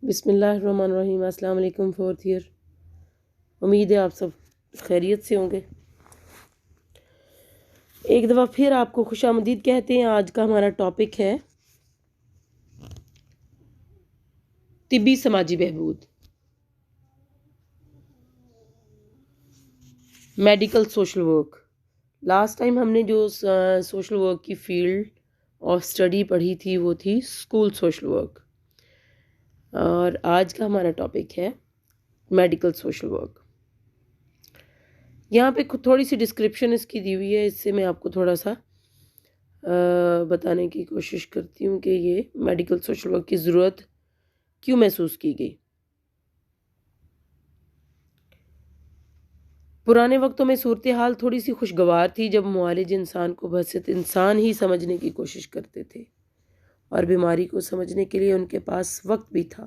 بسم اللہ الرحمن الرحیم۔ السلام علیکم فورتھ ایئر، امید ہے آپ سب خیریت سے ہوں گے۔ ایک دفعہ پھر آپ کو خوش آمدید کہتے ہیں۔ آج کا ہمارا ٹاپک ہے طبی سماجی بہبود، medical social work. Last time ہم نے جو سوشل ورک کی فیلڈ اور اسٹڈی پڑھی تھی وہ تھی اسکول سوشل ورک، اور آج کا ہمارا ٹاپک ہے میڈیکل سوشل ورک۔ یہاں پہ تھوڑی سی ڈسکرپشن اس کی دی ہوئی ہے، اس سے میں آپ کو تھوڑا سا بتانے کی کوشش کرتی ہوں کہ یہ میڈیکل سوشل ورک کی ضرورت کیوں محسوس کی گئی۔ پرانے وقتوں میں صورتحال تھوڑی سی خوشگوار تھی، جب معالج انسان کو بحیثیت انسان ہی سمجھنے کی کوشش کرتے تھے، اور بیماری کو سمجھنے کے لیے ان کے پاس وقت بھی تھا،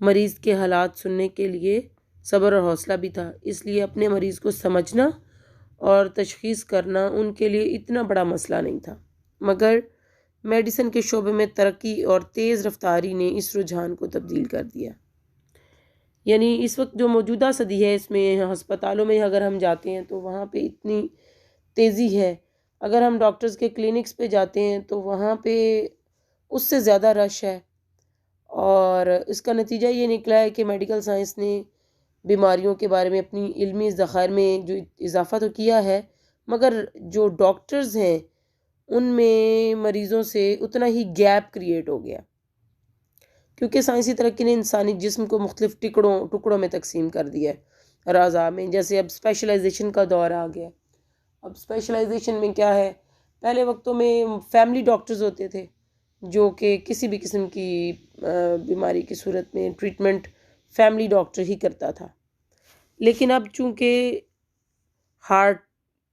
مریض کے حالات سننے کے لیے صبر اور حوصلہ بھی تھا۔ اس لیے اپنے مریض کو سمجھنا اور تشخیص کرنا ان کے لیے اتنا بڑا مسئلہ نہیں تھا۔ مگر میڈیسن کے شعبے میں ترقی اور تیز رفتاری نے اس رجحان کو تبدیل کر دیا۔ یعنی اس وقت جو موجودہ صدی ہے، اس میں ہسپتالوں میں اگر ہم جاتے ہیں تو وہاں پہ اتنی تیزی ہے، اگر ہم ڈاکٹرز کے کلینکس پہ جاتے ہیں تو وہاں پہ اس سے زیادہ رش ہے، اور اس کا نتیجہ یہ نکلا ہے کہ میڈیکل سائنس نے بیماریوں کے بارے میں اپنی علمی ذخائر میں جو اضافہ تو کیا ہے، مگر جو ڈاکٹرز ہیں ان میں مریضوں سے اتنا ہی گیپ کریٹ ہو گیا، کیونکہ سائنسی ترقی نے انسانی جسم کو مختلف ٹکڑوں میں تقسیم کر دیا ہے، اعضاء میں۔ جیسے اب اسپیشلائزیشن کا دور آ گیا۔ اب اسپیشلائزیشن میں کیا ہے، پہلے وقتوں میں فیملی ڈاکٹرز ہوتے تھے جو کہ کسی بھی قسم کی بیماری کی صورت میں ٹریٹمنٹ فیملی ڈاکٹر ہی کرتا تھا، لیکن اب چونکہ ہارٹ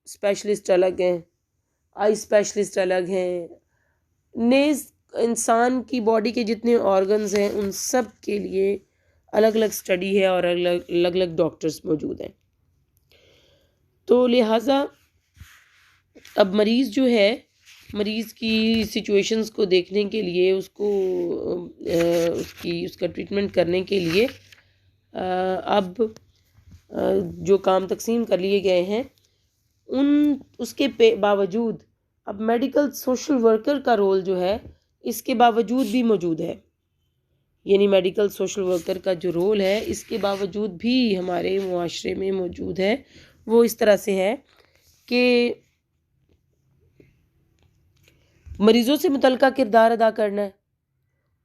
اسپیشلسٹ الگ ہیں، آئی اسپیشلسٹ الگ ہیں، نیز انسان کی باڈی کے جتنے آرگنز ہیں ان سب کے لیے الگ الگ اسٹڈی ہے اور الگ الگ ڈاکٹرز موجود ہیں۔ تو لہٰذا اب مریض جو ہے، مریض کی سچویشنز کو دیکھنے کے لیے، اس کو اس کا ٹریٹمنٹ کرنے کے لیے اب جو کام تقسیم کر لیے گئے ہیں، اس کے باوجود اب میڈیکل سوشل ورکر کا رول جو ہے اس کے باوجود بھی موجود ہے۔ یعنی میڈیکل سوشل ورکر کا جو رول ہے اس کے باوجود بھی ہمارے معاشرے میں موجود ہے۔ وہ اس طرح سے ہے کہ مریضوں سے متعلقہ کردار ادا کرنا ہے،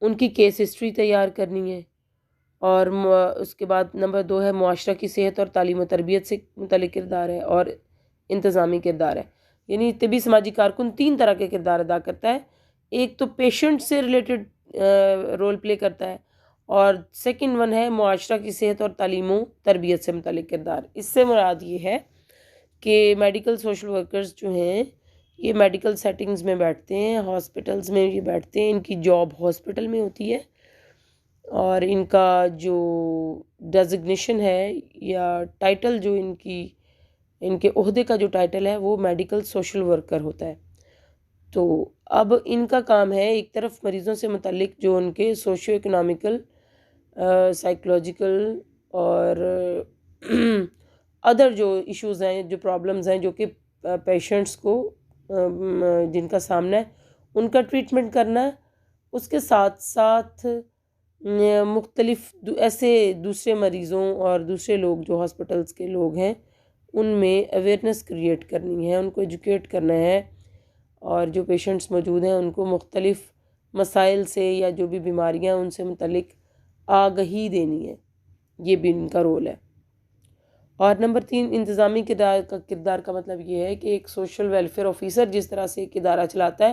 ان کی کیس ہسٹری تیار کرنی ہے، اور اس کے بعد نمبر 2 ہے معاشرہ کی صحت اور تعلیم و تربیت سے متعلق کردار ہے، اور انتظامی کردار ہے۔ یعنی طبی سماجی کارکن 3 طرح کے کردار ادا کرتا ہے۔ ایک تو پیشنٹ سے ریلیٹڈ رول پلے کرتا ہے، اور سیکنڈ ون ہے معاشرہ کی صحت اور تعلیم و تربیت سے متعلق کردار۔ اس سے مراد یہ ہے کہ میڈیکل سوشل ورکرز جو ہیں یہ میڈیکل سیٹنگز میں بیٹھتے ہیں، ہاسپٹلز میں یہ بیٹھتے ہیں، ان کی جاب ہاسپٹل میں ہوتی ہے، اور ان کا جو ڈیزگنیشن ہے یا ٹائٹل جو ان کے عہدے کا جو ٹائٹل ہے وہ میڈیکل سوشل ورکر ہوتا ہے۔ تو اب ان کا کام ہے ایک طرف مریضوں سے متعلق جو ان کے سوشیو اکنامیکل، سائیکولوجیکل اور ادر جو ایشوز ہیں، جو پرابلمز ہیں جو کہ پیشنٹس کو جن کا سامنا ہے، ان کا ٹریٹمنٹ کرنا ہے۔ اس کے ساتھ ساتھ مختلف ایسے دوسرے مریضوں اور دوسرے لوگ جو ہاسپٹلس کے لوگ ہیں ان میں اویئرنیس کریٹ کرنی ہے، ان کو ایجوکیٹ کرنا ہے، اور جو پیشنٹس موجود ہیں ان کو مختلف مسائل سے یا جو بھی بیماریاں ان سے متعلق آگہی دینی ہے۔ یہ بھی ان کا رول ہے۔ اور نمبر 3 انتظامی کردار کا مطلب یہ ہے کہ ایک سوشل ویلفیئر آفیسر جس طرح سے ایک ادارہ چلاتا ہے،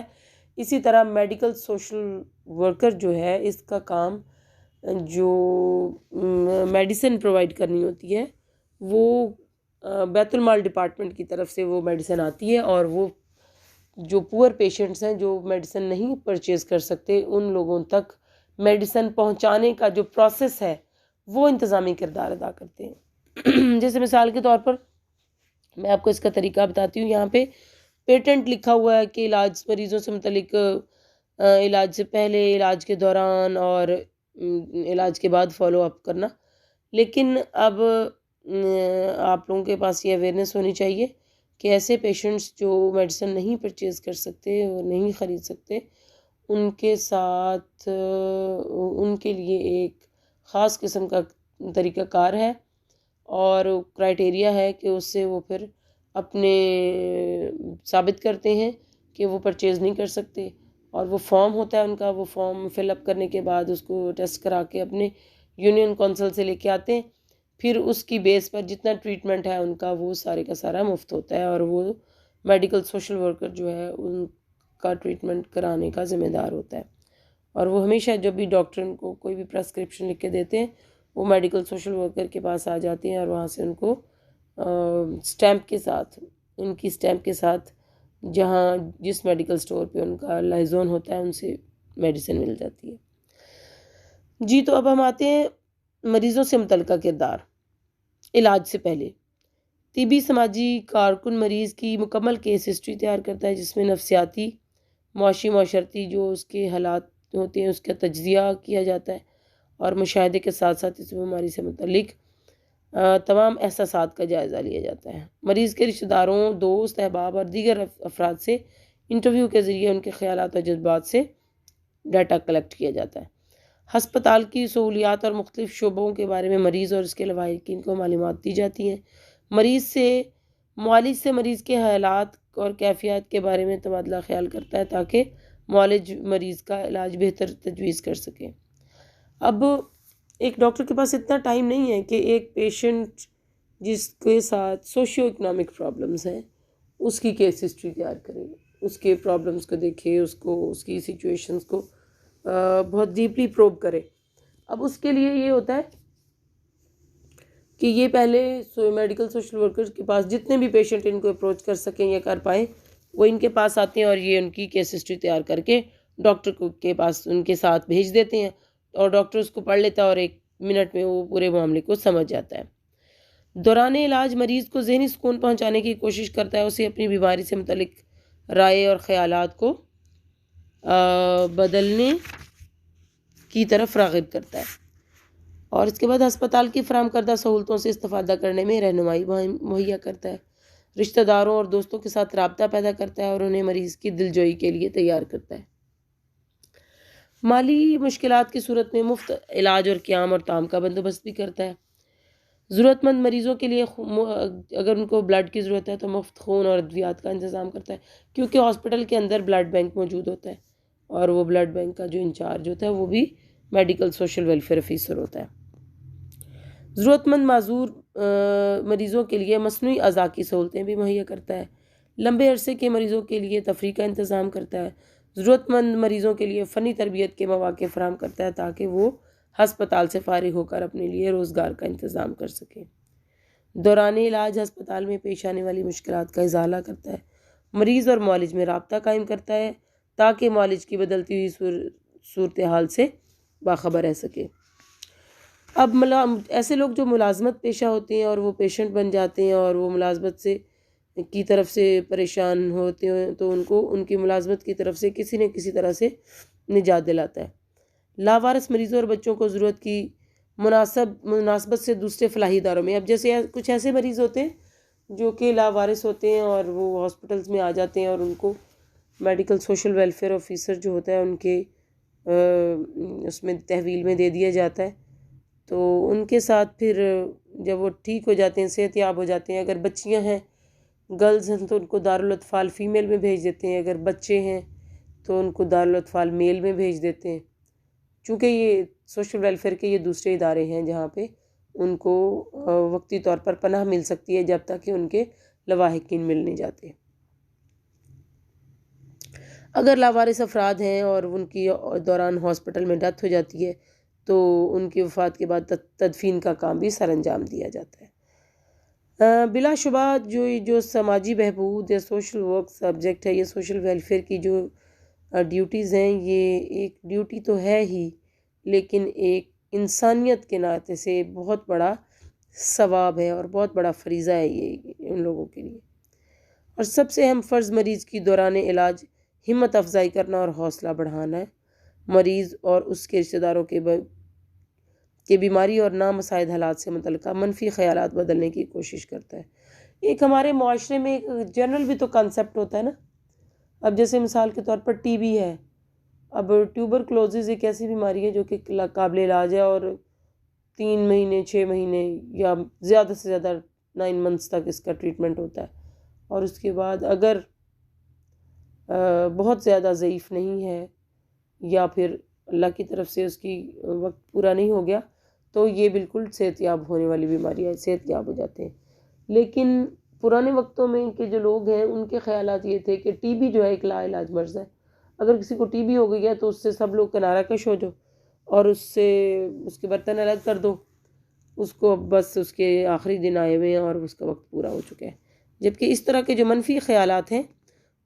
اسی طرح میڈیکل سوشل ورکر جو ہے اس کا کام جو میڈیسن پرووائڈ کرنی ہوتی ہے، وہ بیت المال ڈپارٹمنٹ کی طرف سے وہ میڈیسن آتی ہے، اور وہ جو پور پیشنٹس ہیں جو میڈیسن نہیں پرچیز کر سکتے ان لوگوں تک میڈیسن پہنچانے کا جو پروسیس ہے وہ انتظامی کردار ادا کرتے ہیں۔ جیسے مثال کے طور پر میں آپ کو اس کا طریقہ بتاتی ہوں۔ یہاں پہ پیٹنٹ لکھا ہوا ہے کہ علاج مریضوں سے متعلق علاج سے پہلے، علاج کے دوران اور علاج کے بعد فالو اپ کرنا. لیکن اب آپ لوگوں کے پاس یہ اویئرنیس ہونی چاہیے کہ ایسے پیشنٹس جو میڈیسن نہیں پرچیز کر سکتے اور نہیں خرید سکتے، ان کے ساتھ ان کے لیے ایک خاص قسم کا طریقہ کار ہے اور کرائٹیریا ہے کہ اس سے وہ پھر اپنے ثابت کرتے ہیں کہ وہ پرچیز نہیں کر سکتے، اور وہ فارم ہوتا ہے ان کا، وہ فارم فل اپ کرنے کے بعد اس کو ٹیسٹ کرا کے اپنے یونین کونسل سے لے کے آتے ہیں. پھر اس کی بیس پر جتنا ٹریٹمنٹ ہے ان کا وہ سارے کا سارا مفت ہوتا ہے، اور وہ میڈیکل سوشل ورکر جو ہے ان کا ٹریٹمنٹ کرانے کا ذمہ دار ہوتا ہے. اور وہ ہمیشہ جب بھی ڈاکٹر ان کو کوئی بھی پرسکرپشن لکھ کے دیتے ہیں، وہ میڈیکل سوشل ورکر کے پاس آ جاتے ہیں اور وہاں سے ان کو سٹیمپ کے ساتھ، ان کی سٹیمپ کے ساتھ جہاں جس میڈیکل سٹور پہ ان کا لائزون ہوتا ہے ان سے میڈیسن مل جاتی ہے. جی تو اب ہم آتے ہیں مریضوں سے متعلقہ کردار. علاج سے پہلے طبی سماجی کارکن مریض کی مکمل کیس ہسٹری تیار کرتا ہے، جس میں نفسیاتی، معاشی، معاشرتی جو اس کے حالات ہوتے ہیں اس کا تجزیہ کیا جاتا ہے، اور مشاہدے کے ساتھ ساتھ اس بیماری سے متعلق تمام احساسات کا جائزہ لیا جاتا ہے. مریض کے رشتہ داروں، دوست، احباب اور دیگر افراد سے انٹرویو کے ذریعے ان کے خیالات اور جذبات سے ڈیٹا کلیکٹ کیا جاتا ہے. ہسپتال کی سہولیات اور مختلف شعبوں کے بارے میں مریض اور اس کے لواحقین کو معلومات دی جاتی ہیں. معالج سے مریض کے حالات اور کیفیات کے بارے میں تبادلہ خیال کرتا ہے تاکہ معالج مریض کا علاج بہتر تجویز کر سکے. اب ایک ڈاکٹر کے پاس اتنا ٹائم نہیں ہے کہ ایک پیشنٹ جس کے ساتھ سوشیو اکنامک پرابلمز ہیں اس کی کیس ہسٹری تیار کرے، اس کے پرابلمز کو دیکھے، اس کی سچویشنز کو بہت ڈیپلی پروب کرے. اب اس کے لیے یہ ہوتا ہے کہ یہ پہلے میڈیکل سوشل ورکرز کے پاس جتنے بھی پیشنٹ ان کو اپروچ کر سکیں یا کر پائیں وہ ان کے پاس آتے ہیں، اور یہ ان کی کیس ہسٹری تیار کر کے ڈاکٹر کے پاس ان کے ساتھ بھیج دیتے ہیں، اور ڈاکٹر اس کو پڑھ لیتا ہے اور 1 منٹ میں وہ پورے معاملے کو سمجھ جاتا ہے. دوران علاج مریض کو ذہنی سکون پہنچانے کی کوشش کرتا ہے، اسے اپنی بیماری سے متعلق رائے اور خیالات کو بدلنے کی طرف راغب کرتا ہے، اور اس کے بعد ہسپتال کی فراہم کردہ سہولتوں سے استفادہ کرنے میں رہنمائی مہیا کرتا ہے. رشتہ داروں اور دوستوں کے ساتھ رابطہ پیدا کرتا ہے اور انہیں مریض کی دلجوئی کے لیے تیار کرتا ہے. مالی مشکلات کی صورت میں مفت علاج اور قیام اور طعام کا بندوبست بھی کرتا ہے. ضرورت مند مریضوں کے لیے اگر ان کو بلڈ کی ضرورت ہے تو مفت خون اور ادویات کا انتظام کرتا ہے، کیونکہ ہاسپٹل کے اندر بلڈ بینک موجود ہوتا ہے، اور وہ بلڈ بینک کا جو انچارج ہوتا ہے وہ بھی میڈیکل سوشل ویلفیئر آفیسر ہوتا ہے. ضرورت مند معذور مریضوں کے لیے مصنوعی اعضاء کی سہولتیں بھی مہیا کرتا ہے. لمبے عرصے کے مریضوں کے لیے تفریح کا انتظام کرتا ہے. ضرورت مند مریضوں کے لیے فنی تربیت کے مواقع فراہم کرتا ہے تاکہ وہ ہسپتال سے فارغ ہو کر اپنے لیے روزگار کا انتظام کر سکیں. دوران علاج ہسپتال میں پیش آنے والی مشکلات کا ازالہ کرتا ہے. مریض اور معالج میں رابطہ قائم کرتا ہے تاکہ معالج کی بدلتی ہوئی صورتحال سے باخبر رہ سکے. اب ایسے لوگ جو ملازمت پیشہ ہوتے ہیں اور وہ پیشنٹ بن جاتے ہیں اور وہ ملازمت کی طرف سے پریشان ہوتے ہیں تو ان کو ان کی ملازمت کی طرف سے کسی نہ کسی طرح سے نجات دلاتا ہے. لاوارث مریضوں اور بچوں کو ضرورت کی مناسبت سے دوسرے فلاحی اداروں میں، اب جیسے کچھ ایسے مریض ہوتے ہیں جو کہ لاوارث ہوتے ہیں اور وہ ہاسپٹلز میں آ جاتے ہیں اور ان کو میڈیکل سوشل ویلفیئر آفیسر جو ہوتا ہے ان کے اس میں تحویل میں دے دیا جاتا ہے. تو ان کے ساتھ پھر جب وہ ٹھیک ہو جاتے ہیں، صحت یاب ہو جاتے ہیں، اگر بچیاں ہیں، گرلز ہیں تو ان کو دارالاطفال فیمیل میں بھیج دیتے ہیں، اگر بچے ہیں تو ان کو دارالاطفال میل میں بھیج دیتے ہیں، چونکہ یہ سوشل ویلفیئر کے یہ دوسرے ادارے ہیں جہاں پہ ان کو وقتی طور پر پناہ مل سکتی ہے جب تک کہ ان کے لواحقین مل نہیں جاتے. اگر لاوارث افراد ہیں اور ان کی دوران ہاسپٹل میں ڈیتھ ہو جاتی ہے تو ان کی وفات کے بعد تدفین کا کام بھی سر انجام دیا جاتا ہے. بلا شبہ جو سماجی بہبود یا سوشل ورک سبجیکٹ ہے، یہ سوشل ویلفیئر کی جو ڈیوٹیز ہیں، یہ ایک ڈیوٹی تو ہے ہی، لیکن ایک انسانیت کے ناطے سے بہت بڑا ثواب ہے اور بہت بڑا فریضہ ہے یہ ان لوگوں کے لیے. اور سب سے اہم فرض مریض کی دوران علاج ہمت افزائی کرنا اور حوصلہ بڑھانا ہے. مریض اور اس کے رشتہ داروں کے کہ بیماری اور نامساعد حالات سے متعلقہ منفی خیالات بدلنے کی کوشش کرتا ہے۔ ایک ہمارے معاشرے میں ایک جنرل بھی تو کانسیپٹ ہوتا ہے نا، اب جیسے مثال کے طور پر ٹی بی ہے، اب ٹیوبرکلوزز ایک ایسی بیماری ہے جو کہ قابل علاج ہے، اور 3 مہینے 6 مہینے یا زیادہ سے زیادہ 9 منتھس تک اس کا ٹریٹمنٹ ہوتا ہے، اور اس کے بعد اگر بہت زیادہ ضعیف نہیں ہے یا پھر اللہ کی طرف سے اس کی وقت پورا نہیں ہو گیا تو یہ بالکل صحت یاب ہونے والی بیماری ہے، صحت یاب ہو جاتے ہیں۔ لیکن پرانے وقتوں میں کے جو لوگ ہیں ان کے خیالات یہ تھے کہ ٹی بی جو ہے ایک لا علاج مرض ہے، اگر کسی کو ٹی بی ہو گئی ہے تو اس سے سب لوگ کنارہ کش ہو جاؤ اور اس کے برتن الگ کر دو، اس کو بس اس کے آخری دن آئے ہوئے ہیں اور اس کا وقت پورا ہو چکا ہے۔ جبکہ اس طرح کے جو منفی خیالات ہیں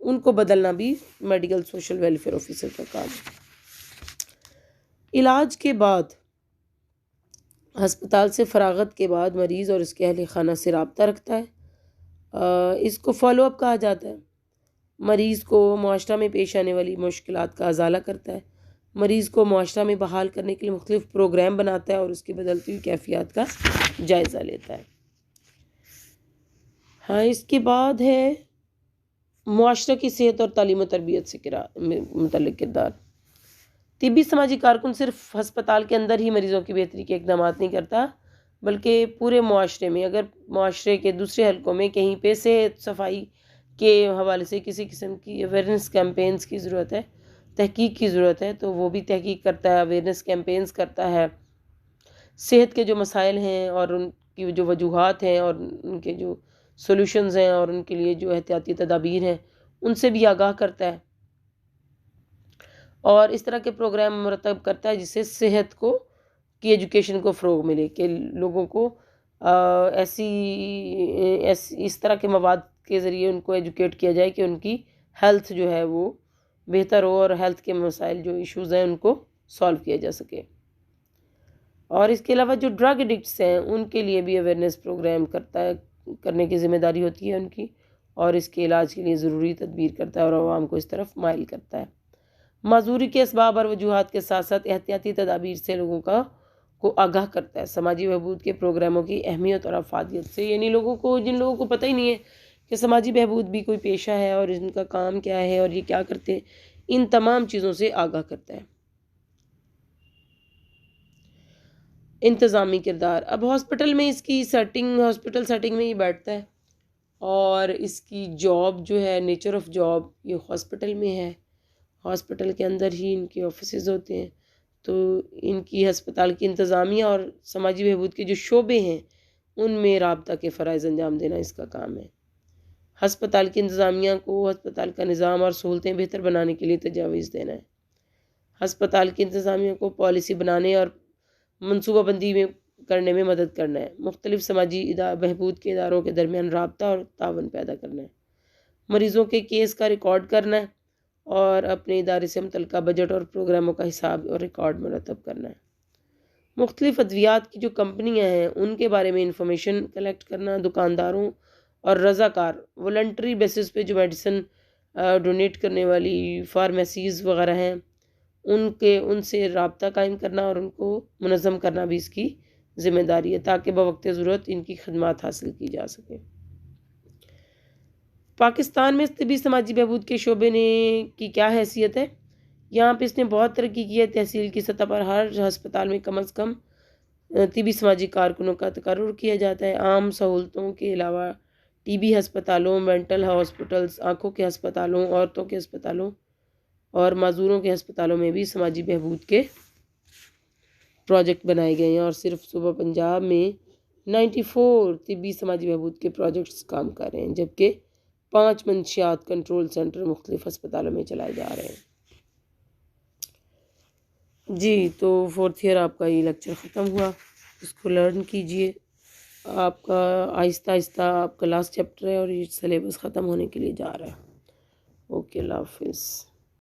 ان کو بدلنا بھی میڈیکل سوشل ویلفیئر آفیسر کا کام ہے۔ علاج کے بعد، ہسپتال سے فراغت کے بعد مریض اور اس کے اہل خانہ سے رابطہ رکھتا ہے، اس کو فالو اپ کہا جاتا ہے۔ مریض کو معاشرہ میں پیش آنے والی مشکلات کا ازالہ کرتا ہے، مریض کو معاشرہ میں بحال کرنے کے لیے مختلف پروگرام بناتا ہے اور اس کی بدلتی ہوئی کیفیات کا جائزہ لیتا ہے۔ ہاں، اس کے بعد ہے معاشرہ کی صحت اور تعلیم و تربیت سے متعلق کردار۔ طبی سماجی کارکن صرف ہسپتال کے اندر ہی مریضوں کی بہتری کے اقدامات نہیں کرتا بلکہ پورے معاشرے میں، اگر معاشرے کے دوسرے حلقوں میں کہیں پہ صحت صفائی کے حوالے سے کسی قسم کی اویئرنیس کیمپینز کی ضرورت ہے، تحقیق کی ضرورت ہے، تو وہ بھی تحقیق کرتا ہے، اویئرنیس کیمپینز کرتا ہے، صحت کے جو مسائل ہیں اور ان کی جو وجوہات ہیں اور ان کے جو سولوشنز ہیں اور ان کے لیے جو احتیاطی تدابیر ہیں ان سے بھی آگاہ کرتا ہے، اور اس طرح کے پروگرام مرتب کرتا ہے جس سے صحت کی ایجوکیشن کو فروغ ملے، کہ لوگوں کو اس طرح کے مواد کے ذریعے ان کو ایجوکیٹ کیا جائے کہ ان کی ہیلتھ جو ہے وہ بہتر ہو اور ہیلتھ کے مسائل جو ایشوز ہیں ان کو سالو کیا جا سکے۔ اور اس کے علاوہ جو ڈرگ ایڈکٹس ہیں ان کے لیے بھی اویئرنیس پروگرام کرنے کی ذمہ داری ہوتی ہے ان کی، اور اس کے علاج کے لیے ضروری تدبیر کرتا ہے اور عوام کو اس طرف مائل کرتا ہے۔ معذوری کے اسباب اور وجوہات کے ساتھ ساتھ احتیاطی تدابیر سے لوگوں کو آگاہ کرتا ہے، سماجی بہبود کے پروگراموں کی اہمیت اور افادیت سے، یعنی جن لوگوں کو پتہ ہی نہیں ہے کہ سماجی بہبود بھی کوئی پیشہ ہے اور ان کا کام کیا ہے اور یہ کیا کرتے ہیں، ان تمام چیزوں سے آگاہ کرتا ہے۔ انتظامی کردار، اب ہاسپٹل میں اس کی ہاسپٹل سیٹنگ میں ہی بیٹھتا ہے، اور اس کی جاب جو ہے، نیچر آف جاب یہ ہاسپٹل میں ہے، ہاسپٹل کے اندر ہی ان کے آفیسز ہوتے ہیں، تو ان کی ہسپتال کی انتظامیہ اور سماجی بہبود کے جو شعبے ہیں ان میں رابطہ کے فرائض انجام دینا اس کا کام ہے۔ ہسپتال کی انتظامیہ کو ہسپتال کا نظام اور سہولتیں بہتر بنانے کے لیے تجاویز دینا ہے، ہسپتال کی انتظامیہ کو پالیسی بنانے اور منصوبہ بندی کرنے میں مدد کرنا ہے، مختلف سماجی بہبود کے اداروں کے درمیان رابطہ اور تعاون پیدا کرنا ہے، مریضوں کے کیس کا ریکارڈ کرنا ہے اور اپنے ادارے سے متعلقہ بجٹ اور پروگراموں کا حساب اور ریکارڈ مرتب کرنا ہے، مختلف ادویات کی جو کمپنیاں ہیں ان کے بارے میں انفارمیشن کلیکٹ کرنا، دکانداروں اور رضاکار والنٹری بیسس پہ جو میڈیسن ڈونیٹ کرنے والی فارمیسیز وغیرہ ہیں ان سے رابطہ قائم کرنا اور ان کو منظم کرنا بھی اس کی ذمہ داری ہے تاکہ بوقت ضرورت ان کی خدمات حاصل کی جا سکے۔ پاکستان میں طبی سماجی بہبود کے شعبے کی کیا حیثیت ہے؟ یہاں پہ اس نے بہت ترقی کی ہے، تحصیل کی سطح پر ہر ہسپتال میں کم از کم طبی سماجی کارکنوں کا تقرر کیا جاتا ہے۔ عام سہولتوں کے علاوہ ٹی بی ہسپتالوں، مینٹل ہاسپٹلز، آنکھوں کے ہسپتالوں، عورتوں کے ہسپتالوں اور معذوروں کے ہسپتالوں میں بھی سماجی بہبود کے پروجیکٹ بنائے گئے ہیں، اور صرف صوبہ پنجاب میں 94 طبی سماجی بہبود کے پروجیکٹس کام کر رہے ہیں، جبکہ 5 منشیات کنٹرول سینٹر مختلف ہسپتالوں میں چلائے جا رہے ہیں۔ جی، تو 4th ایئر آپ کا یہ لیکچر ختم ہوا، اس کو لرن کیجئے، آپ کا آہستہ آہستہ آپ کا لاسٹ چیپٹر ہے اور یہ سلیبس ختم ہونے کے لیے جا رہا ہے۔ اوکے، اللہ حافظ۔